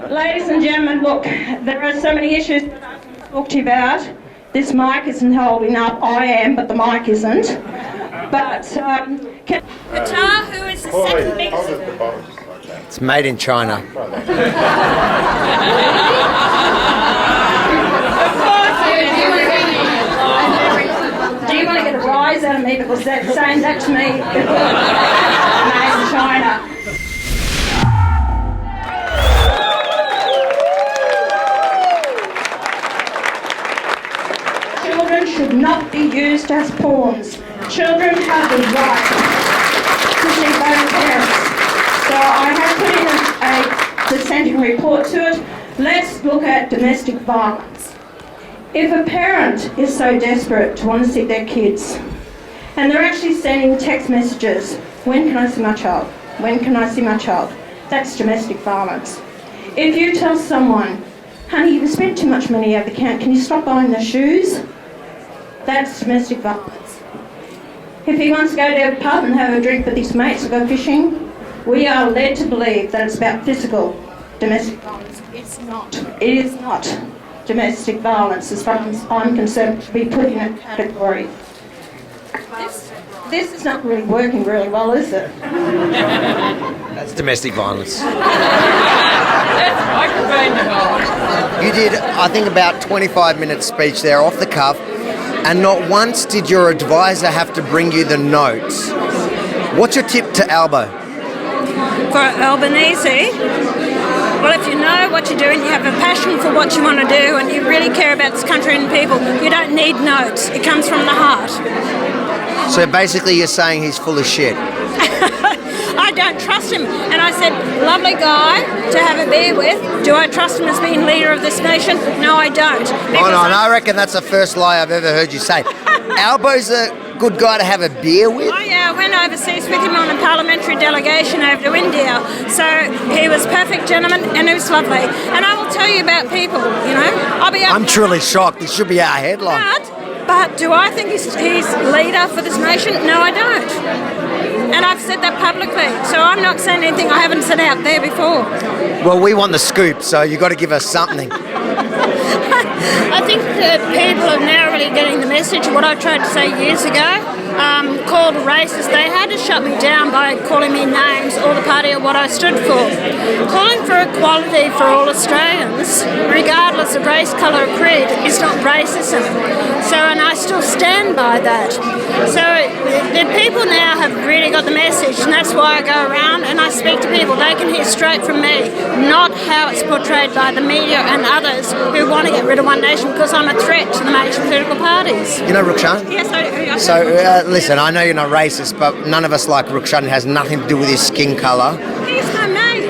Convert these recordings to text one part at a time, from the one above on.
Ladies and gentlemen, look, there are so many issues that I can talk to you about. This mic isn't holding up. I am, but the mic isn't. But Qatar, who is the second biggest... It's made in China. Do you want to get a rise out of me because they're saying that to me? Made in China. Children should not be used as pawns. Children have the right to see both parents. So I have put in a dissenting report to it. Let's look at domestic violence. If a parent is so desperate to want to see their kids, and they're actually sending text messages, when can I see my child? When can I see my child? That's domestic violence. If you tell someone, honey, you've spent too much money over the counter, can you stop buying the shoes? That's domestic violence. If he wants to go to a pub and have a drink with his mates or go fishing, we are led to believe that it's about physical domestic violence. It's not. It is not domestic violence as far as I'm concerned to be put in a category. This is not really working really well, is it? That's domestic violence. You did, I think, about 25-minute speech there off the cuff, and not once did your advisor have to bring you the notes. What's your tip to Albo? For Albanese, well, if you know what you're doing, you have a passion for what you want to do, and you really care about this country and people, you don't need notes. It comes from the heart. So basically you're saying he's full of shit. I don't trust him. And I said, lovely guy to have a beer with. Do I trust him as being leader of this nation? No, I don't. Oh, no, I reckon that's the first lie I've ever heard you say. Albo's a good guy to have a beer with? Oh, yeah, I went overseas with him on a parliamentary delegation over to India. So he was a perfect gentleman and he was lovely. And I will tell you about people, you know. I'm truly shocked. This should be our headline. But do I think he's leader for this nation? No, I don't. And I've said that publicly, so I'm not saying anything I haven't said out there before. Well, we want the scoop, so you've got to give us something. I think that people are now really getting the message. What I tried to say years ago, called racist, they had to shut me down by calling me names or the party or what I stood for. Calling for equality for all Australians, regardless of race, colour or creed, is not racism. So, and I still stand by that. So the people now have really got the message, and that's why I go around and I speak to people. They can hear straight from me, not how it's portrayed by the media and others who want to get rid of One Nation because I'm a threat to the major political parties. You know Rukshan? Yes, I do. So, listen, I know you're not racist, but none of us like Rukshan. It has nothing to do with his skin colour. He's my mate.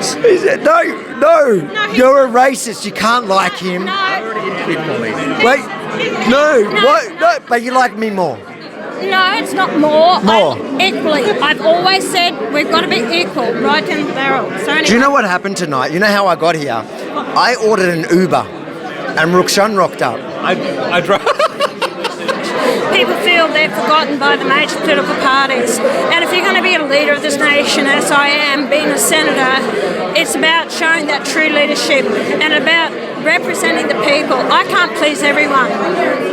No, you're a racist. You can't like him. No. Wait, no, but you like me more. No, it's not more. More. Equally. I've always said we've got to be equal, right in the barrel. So anyway. Do you know what happened tonight? You know how I got here? I ordered an Uber, and Rukshan rocked up. I drove. People feel they're forgotten by the major political parties. And if you're going to be a leader of this nation, as I am, being a senator, it's about showing that true leadership and about representing the people. I can't please everyone,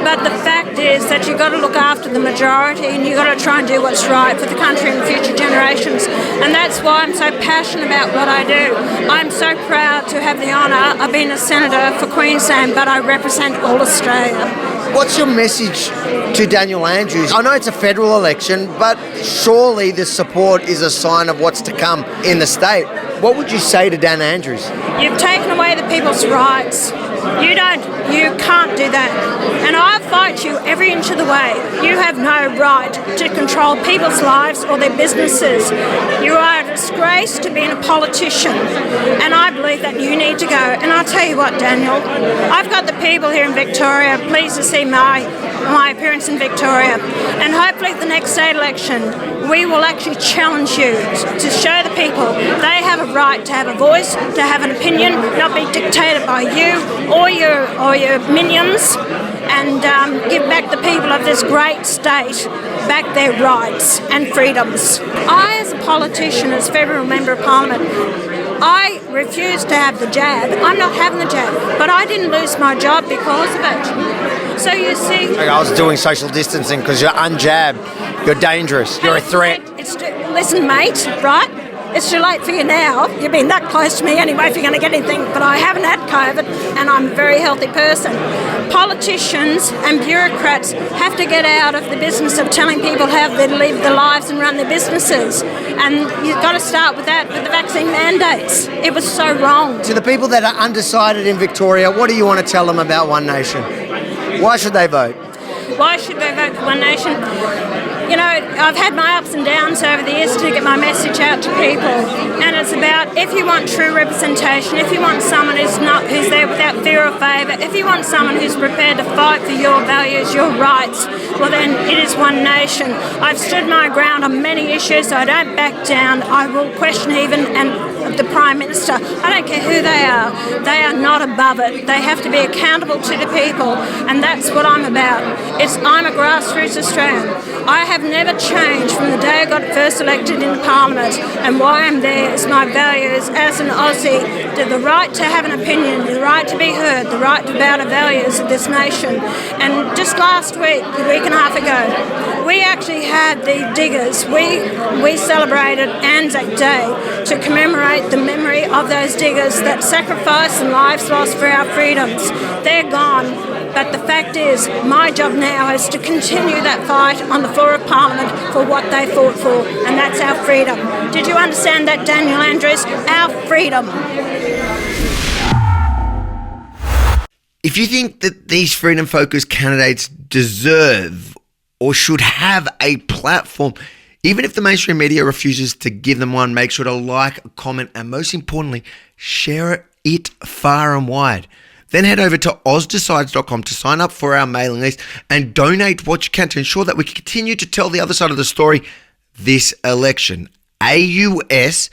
but the fact is that you've got to look after the majority and you've got to try and do what's right for the country and future generations. And that's why I'm so passionate about what I do. I'm so proud to have the honour of being a senator for Queensland, but I represent all Australia. What's your message to Daniel Andrews? I know it's a federal election, but surely the support is a sign of what's to come in the state. What would you say to Dan Andrews? You've taken away the people's rights. You can't do that. And I fight you every inch of the way. You have no right to control people's lives or their businesses. You are a disgrace to being a politician. And I believe that you need to go. And I'll tell you what, Daniel, I've got the people here in Victoria pleased to see my appearance in Victoria. And hopefully at the next state election, we will actually challenge you to show the people they have a right to have a voice, to have an opinion, not be dictated by you or your minions, and give back the people of this great state back their rights and freedoms. I, as a politician, as federal member of parliament, I refused to have the jab. I'm not having the jab, but I didn't lose my job because of it. So you see... Like, I was doing social distancing because you're unjabbed, you're dangerous, you're a threat. Listen, mate, right? It's too late for you now. You've been that close to me anyway if you're going to get anything, but I haven't had COVID and I'm a very healthy person. Politicians and bureaucrats have to get out of the business of telling people how they live their lives and run their businesses. And you've got to start with that, with the vaccine mandates. It was so wrong. To the people that are undecided in Victoria, what do you want to tell them about One Nation? Why should they vote? Why should they vote for One Nation? You know, I've had my ups and downs over the years to get my message out to people, and it's about if you want true representation, if you want someone who's there without fear or favour, if you want someone who's prepared to fight for your values, your rights, well then it is One Nation. I've stood my ground on many issues, so I don't back down. I will question even the Prime Minister. I don't care who they are. They are not above it. They have to be accountable to the people, and that's what I'm about. I'm a grassroots Australian. I have never changed from the day I got first elected in Parliament, and why I'm there is my values as an Aussie, the right to have an opinion, the right to be heard, the right to bow to values of this nation. And just last week, a week and a half ago, we actually had the diggers. We celebrated Anzac Day to commemorate the memory of those diggers that sacrificed and lives lost for our freedoms. They're gone. But the fact is, my job now is to continue that fight on the floor of Parliament for what they fought for, and that's our freedom. Did you understand that, Daniel Andrews? Our freedom. If you think that these freedom-focused candidates deserve or should have a platform, even if the mainstream media refuses to give them one, make sure to like, comment, and most importantly, share it far and wide. Then head over to ozdecides.com to sign up for our mailing list and donate what you can to ensure that we can continue to tell the other side of the story this election. AUS,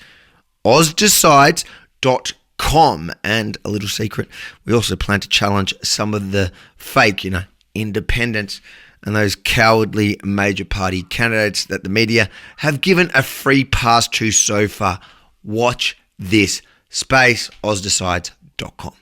ozdecides.com. And a little secret, we also plan to challenge some of the fake, independents and those cowardly major party candidates that the media have given a free pass to so far. Watch this space, ozdecides.com.